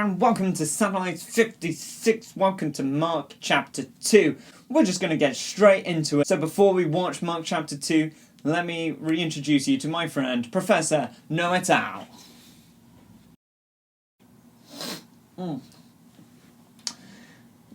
and welcome to Satellite 56. Welcome to Mark chapter 2. We're just going to get straight into it. So before we watch Mark chapter 2, let me reintroduce you to my friend, Professor Noah Tao.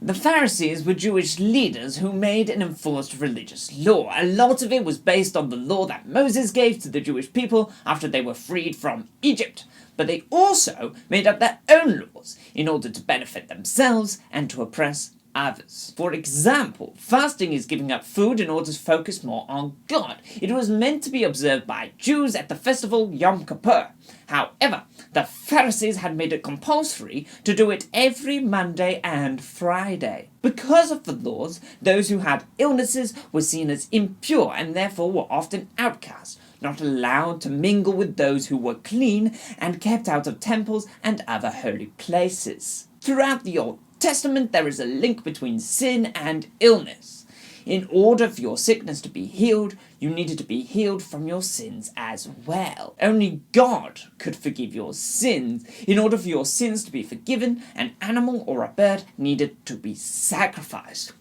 The Pharisees were Jewish leaders who made and enforced religious law. A lot of it was based on the law that Moses gave to the Jewish people after they were freed from Egypt. But they also made up their own laws in order to benefit themselves and to oppress others. For example, fasting is giving up food in order to focus more on God. It was meant to be observed by Jews at the festival Yom Kippur. However, the Pharisees had made it compulsory to do it every Monday and Friday. Because of the laws, those who had illnesses were seen as impure and therefore were often outcast, not allowed to mingle with those who were clean, and kept out of temples and other holy places. Throughout the Old Testament, there is a link between sin and illness. In order for your sickness to be healed, you needed to be healed from your sins as well. Only God could forgive your sins. In order for your sins to be forgiven, an animal or a bird needed to be sacrificed.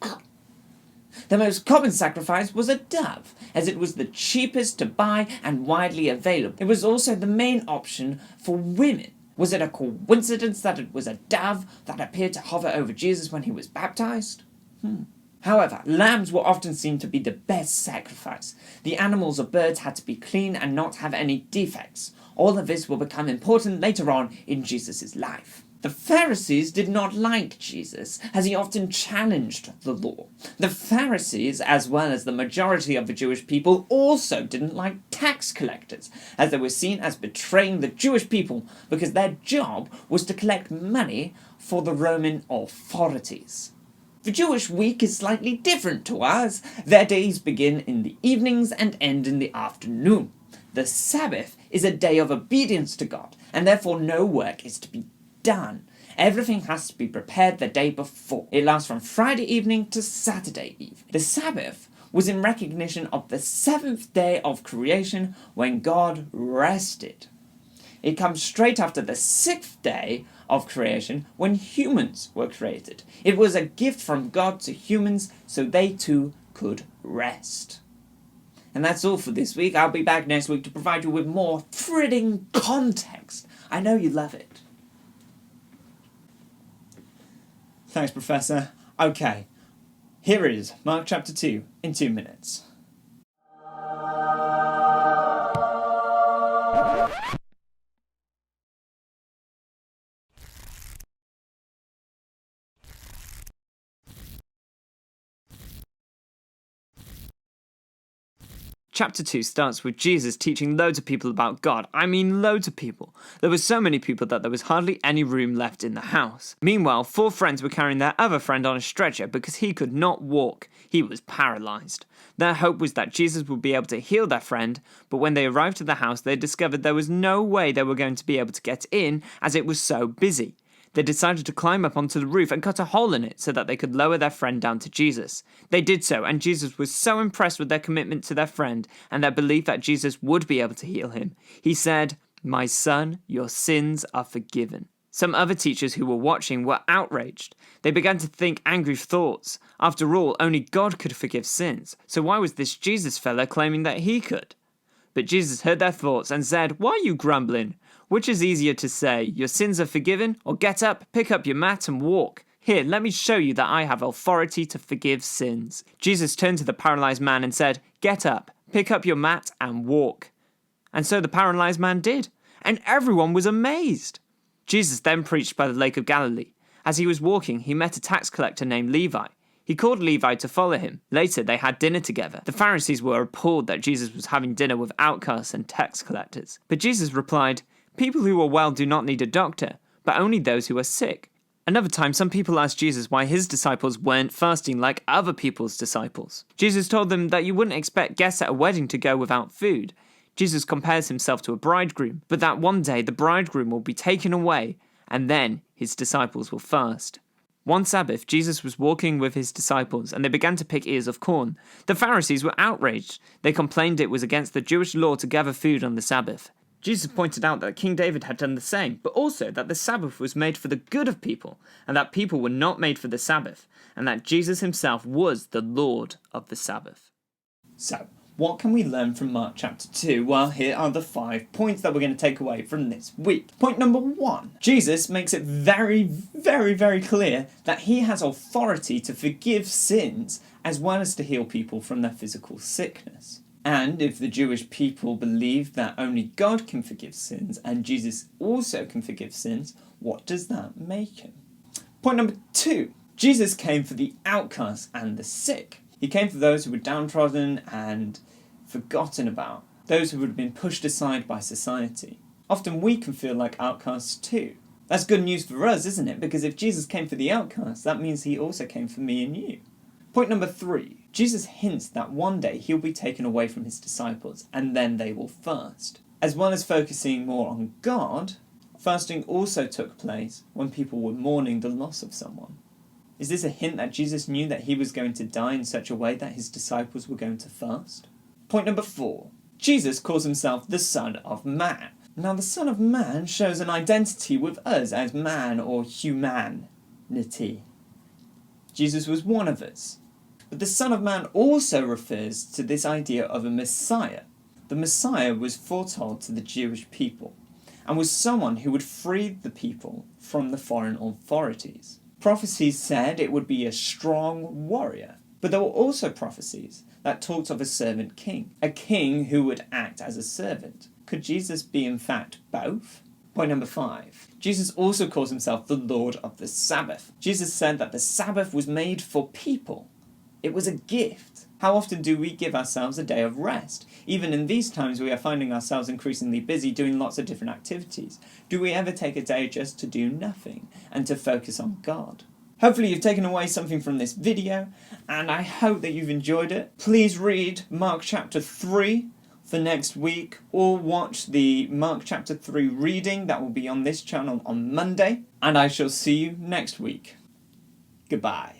The most common sacrifice was a dove, as it was the cheapest to buy and widely available. It was also the main option for women. Was it a coincidence that it was a dove that appeared to hover over Jesus when he was baptized? However, lambs were often seen to be the best sacrifice. The animals or birds had to be clean and not have any defects. All of this will become important later on in Jesus' life. The Pharisees did not like Jesus, as he often challenged the law. The Pharisees, as well as the majority of the Jewish people, also didn't like tax collectors, as they were seen as betraying the Jewish people because their job was to collect money for the Roman authorities. The Jewish week is slightly different to ours. Their days begin in the evenings and end in the afternoon. The Sabbath is a day of obedience to God, and therefore no work is to be done. Everything has to be prepared the day before. It lasts from Friday evening to Saturday evening. The Sabbath was in recognition of the seventh day of creation when God rested. It comes straight after the sixth day of creation when humans were created. It was a gift from God to humans so they too could rest. And that's all for this week. I'll be back next week to provide you with more thrilling context. I know you love it. Thanks, Professor. Okay, here is Mark chapter 2 in 2 minutes. Chapter 2 starts with Jesus teaching loads of people about God. I mean loads of people. There were so many people that there was hardly any room left in the house. Meanwhile, 4 friends were carrying their other friend on a stretcher because he could not walk. He was paralyzed. Their hope was that Jesus would be able to heal their friend, but when they arrived at the house, they discovered there was no way they were going to be able to get in as it was so busy. They decided to climb up onto the roof and cut a hole in it so that they could lower their friend down to Jesus. They did so, and Jesus was so impressed with their commitment to their friend and their belief that Jesus would be able to heal him. He said, "My son, your sins are forgiven." Some other teachers who were watching were outraged. They began to think angry thoughts. After all, only God could forgive sins, so why was this Jesus fella claiming that he could? But Jesus heard their thoughts and said, "Why are you grumbling? Which is easier to say, your sins are forgiven, or get up, pick up your mat and walk? Here, let me show you that I have authority to forgive sins." Jesus turned to the paralyzed man and said, "Get up, pick up your mat and walk." And so the paralyzed man did, and everyone was amazed. Jesus then preached by the Lake of Galilee. As he was walking, he met a tax collector named Levi. He called Levi to follow him. Later, they had dinner together. The Pharisees were appalled that Jesus was having dinner with outcasts and tax collectors. But Jesus replied, "People who are well do not need a doctor, but only those who are sick." Another time, some people asked Jesus why his disciples weren't fasting like other people's disciples. Jesus told them that you wouldn't expect guests at a wedding to go without food. Jesus compares himself to a bridegroom, but that one day the bridegroom will be taken away, and then his disciples will fast. One Sabbath, Jesus was walking with his disciples, and they began to pick ears of corn. The Pharisees were outraged. They complained it was against the Jewish law to gather food on the Sabbath. Jesus pointed out that King David had done the same, but also that the Sabbath was made for the good of people, and that people were not made for the Sabbath, and that Jesus himself was the Lord of the Sabbath. So, what can we learn from Mark chapter 2? Well, here are the 5 points that we're going to take away from this week. Point number 1. Jesus makes it very, very, very clear that he has authority to forgive sins as well as to heal people from their physical sickness. And if the Jewish people believe that only God can forgive sins and Jesus also can forgive sins, what does that make him? Point number 2. Jesus came for the outcasts and the sick. He came for those who were downtrodden and forgotten about, those who had been pushed aside by society. Often we can feel like outcasts too. That's good news for us, isn't it? Because if Jesus came for the outcasts, that means he also came for me and you. Point number 3. Jesus hints that one day he'll be taken away from his disciples and then they will fast. As well as focusing more on God, fasting also took place when people were mourning the loss of someone. Is this a hint that Jesus knew that he was going to die in such a way that his disciples were going to fast? Point number 4. Jesus calls himself the Son of Man. Now the Son of Man shows an identity with us as man or humanity. Jesus was one of us. But the Son of Man also refers to this idea of a Messiah. The Messiah was foretold to the Jewish people and was someone who would free the people from the foreign authorities. Prophecies said it would be a strong warrior, but there were also prophecies that talked of a servant king, a king who would act as a servant. Could Jesus be in fact both? Point number 5. Jesus also calls himself the Lord of the Sabbath. Jesus said that the Sabbath was made for people. It was a gift. How often do we give ourselves a day of rest? Even in these times we are finding ourselves increasingly busy doing lots of different activities. Do we ever take a day just to do nothing and to focus on God? Hopefully you've taken away something from this video, and I hope that you've enjoyed it. Please read Mark chapter 3 for next week, or watch the Mark chapter 3 reading that will be on this channel on Monday, and I shall see you next week. Goodbye.